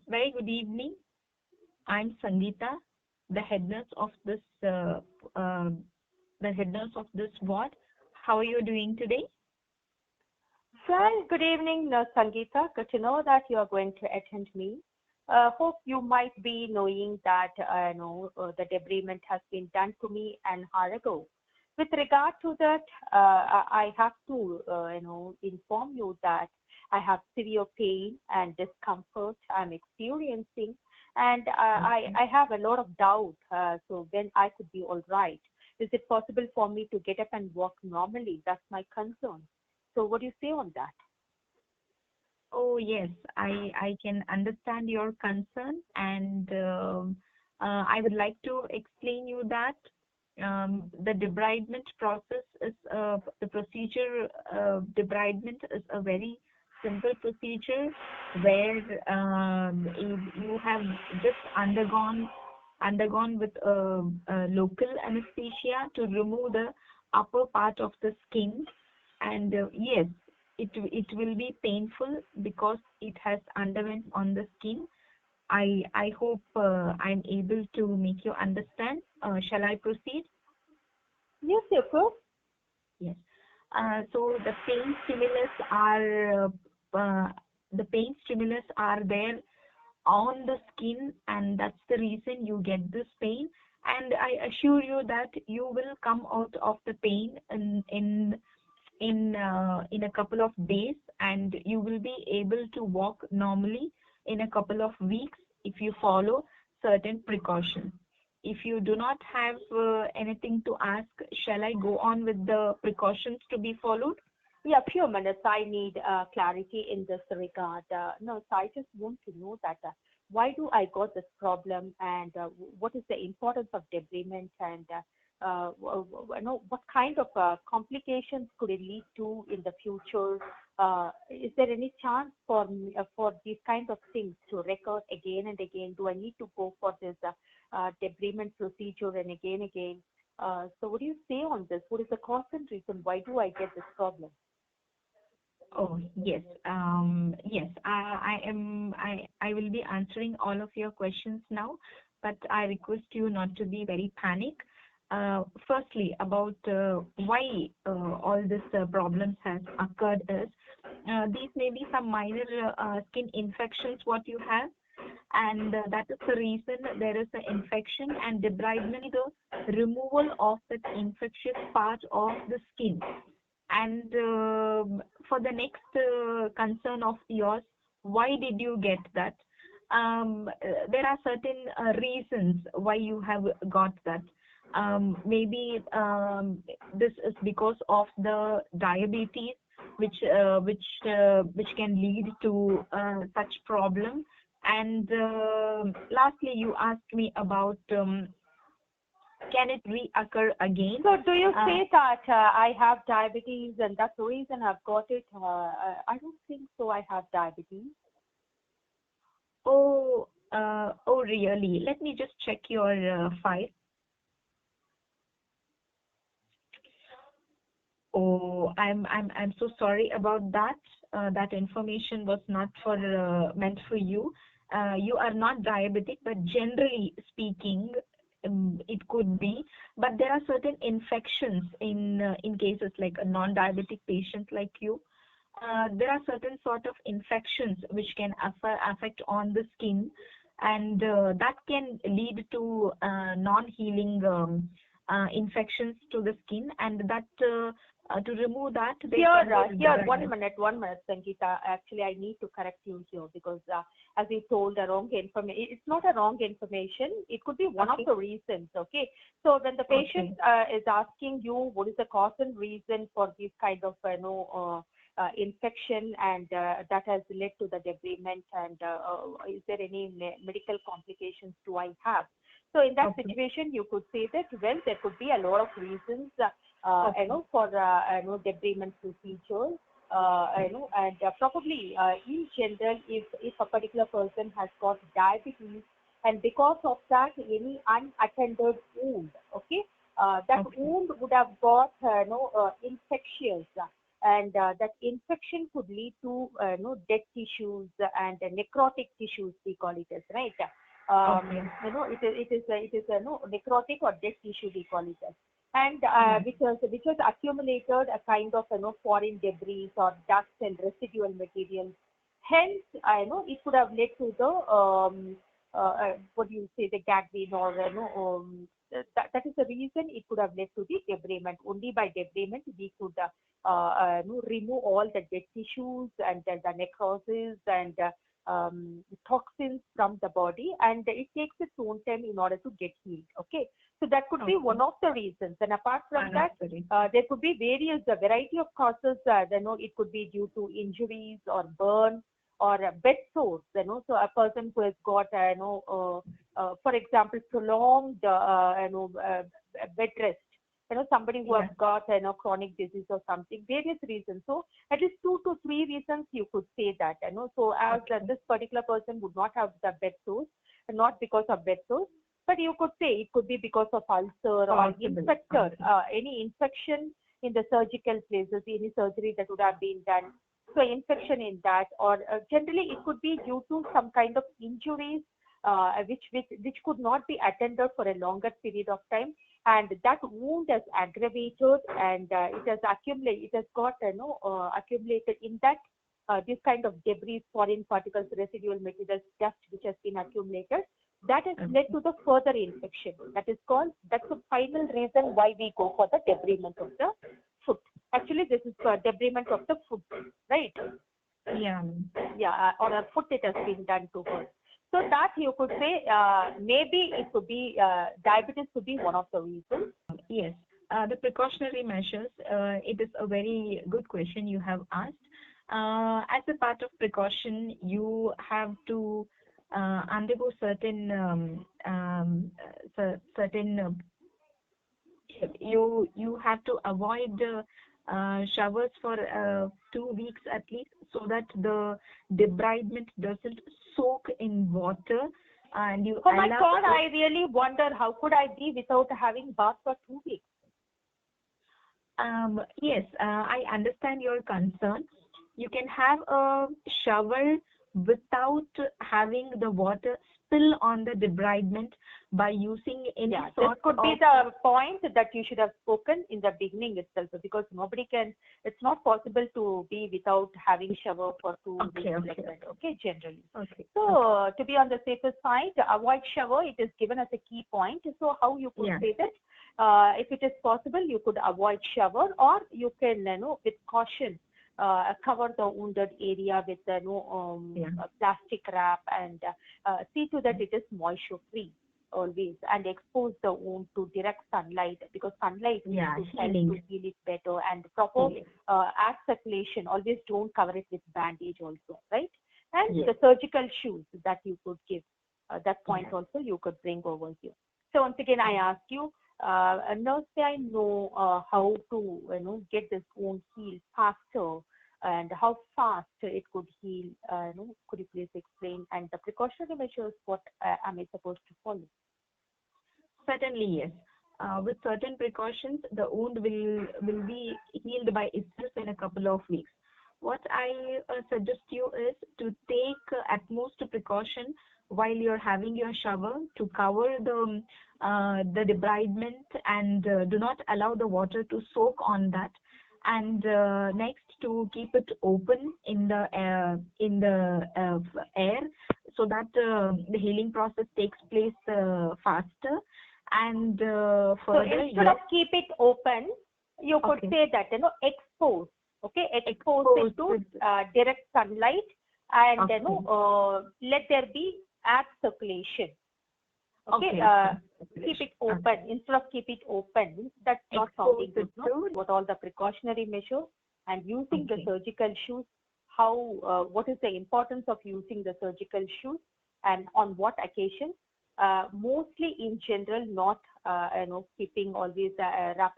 Very good evening. I'm Sangeeta, the head nurse of uh, the head nurse of this ward. How are you doing today? Well, good evening, Sangeeta. Good to know that you are going to attend me. Hope you might be knowing that the debridement has been done to me an hour ago. With regard to that, I have to inform you that I have severe pain and discomfort I'm experiencing, and I have a lot of doubt. So when I could be all right, is it possible for me to get up and walk normally? That's my concern. So what do you say on that? Oh yes, I can understand your concern, and I would like to explain you that the debridement process is the procedure. Debridement is a very simple procedure where you have just undergone with local anesthesia to remove the upper part of the skin, and yes, it will be painful because it has underwent on the skin. I hope I'm able to make you understand. Shall I proceed? Yes, of course. Yes. So the pain stimulus are there on the skin, and that's the reason you get this pain. And I assure you that you will come out of the pain in a couple of days, and you will be able to walk normally in a couple of weeks if you follow certain precautions. If you do not have anything to ask, shall I go on with the precautions to be followed? Yeah, few minutes. I need clarity in this regard. No, so I just want to know that why do I got this problem, and what is the importance of debridement, and what kind of complications could it lead to in the future? Is there any chance for me, for these kind of things to recur again and again? Do I need to go for this debridement procedure and again? So what do you say on this? What is the constant reason? Why do I get this problem? Oh, yes. Yes, I will be answering all of your questions now, but I request you not to be very panic. Firstly, about why all this problems has occurred is these may be some minor skin infections what you have, and that is the reason there is an infection, and debridement, the removal of that infectious part of the skin. And for the next concern of yours, why did you get that? There are certain reasons why you have got that. Maybe this is because of the diabetes, which can lead to such problem. And lastly, you asked me about can it reoccur again? So do you say that I have diabetes and that's the reason I've got it? I don't think so. I have diabetes. Oh, really? Let me just check your file. Oh, I'm so sorry about that. That information was not for meant for you. You are not diabetic, but generally speaking, it could be. But there are certain infections in cases like a non-diabetic patient like you. There are certain sort of infections which can affect on the skin, and that can lead to non-healing infections to the skin, and that to remove that they Here, 1 minute, Sangeeta. Actually, I need to correct you here because as you told the wrong information, it's not a wrong information. It could be one of the reasons. Okay. So when the patient is asking you what is the cause and reason for this kind of infection, and that has led to the debridement, and is there any medical complications do I have? So in that situation, you could say that, well, there could be a lot of reasons, for debridement procedure, and probably in general, if a particular person has got diabetes, and because of that, any unattended wound, that wound would have got, infectious. and that infection could lead to dead tissues and necrotic tissues, we call it as, right? Okay. It is necrotic or dead tissue, we call it as, and Yeah. which was accumulated a kind of foreign debris or dust and residual materials. Hence, it could have led to the what do you say, the gangrene, or that is the reason it could have led to the debridement. Only by debridement we could remove all the dead tissues and the necrosis and toxins from the body, and it takes its own time in order to get healed. Okay, so that could be Okay. one of the reasons. And apart from that, Understood. there could be a variety of causes. It could be due to injuries or burn or bed sores. So a person who has got for example, prolonged bed rest. Somebody who has Yeah. got chronic disease or something, various reasons. So at least 2 to 3 reasons you could say that. So as Okay. this particular person would not have the bed sores, not because of bed sores, but you could say it could be because of ulcer or Possible. infector, Okay. any infection in the surgical places, any surgery that would have been done. So infection in that, or generally it could be due to some kind of injuries which could not be attended for a longer period of time, and that wound has aggravated, and it has accumulated. It has got accumulated in that this kind of debris, foreign particles, residual materials, dust which has been accumulated. That has led Okay. to the further infection. That's the final reason why we go for the debridement of the foot. Actually, this is for debridement of the foot, right? Yeah. Yeah, on her foot it has been done to her. So that you could say maybe it could be diabetes could be one of the reasons. Yes. The precautionary measures, it is a very good question you have asked. As a part of precaution, you have to undergo certain you have to avoid showers for 2 weeks at least, so that the debridement doesn't soak in water, and you Oh my allow. God, I really wonder how could I be without having bath for 2 weeks? Yes, I understand your concern. You can have a shower without having the water spill on the debridement by using any Yeah, this sort could be of. the point that you should have spoken in the beginning itself, because nobody can, it's not possible to be without having shower for 2 weeks Okay, like okay, that, okay, generally. okay, So, okay. to be on the safer side, avoid shower, it is given as a key point. So, how you could Yeah, say that? If it is possible, you could avoid shower, or you can, with caution, cover the wounded area with yeah, a plastic wrap, and see to that it is moisture free always, and expose the wound to direct sunlight, because sunlight yeah. could help to Healing, heal it better, and proper healing. air circulation. Always don't cover it with bandage also, right? And Yes, the surgical shoes that you could give, that point yeah. also you could bring over here. So once again, I ask you, nurse, may I know how to get this wound healed faster, and how fast it could heal? Could you please explain? And the precautionary measures, what am I supposed to follow? Certainly, yes. With certain precautions, the wound will be healed by itself in a couple of weeks. What I suggest you is to take utmost precaution while you're having your shower, to cover the debridement, and do not allow the water to soak on that. And next, to keep it open in the air, so that the healing process takes place faster. And So further, instead of yes, keep it open, you could okay, say that expose. Okay, expose it exposed to with, direct sunlight, and okay, let there be air circulation. Okay, okay, okay, keep it okay. open instead of keep it open. That's not Expose sounding good, it no? to, What all the precautionary measures and using the okay. surgical shoes. How? What is the importance of using the surgical shoes, and on what occasion? Mostly in general, not keeping always wrap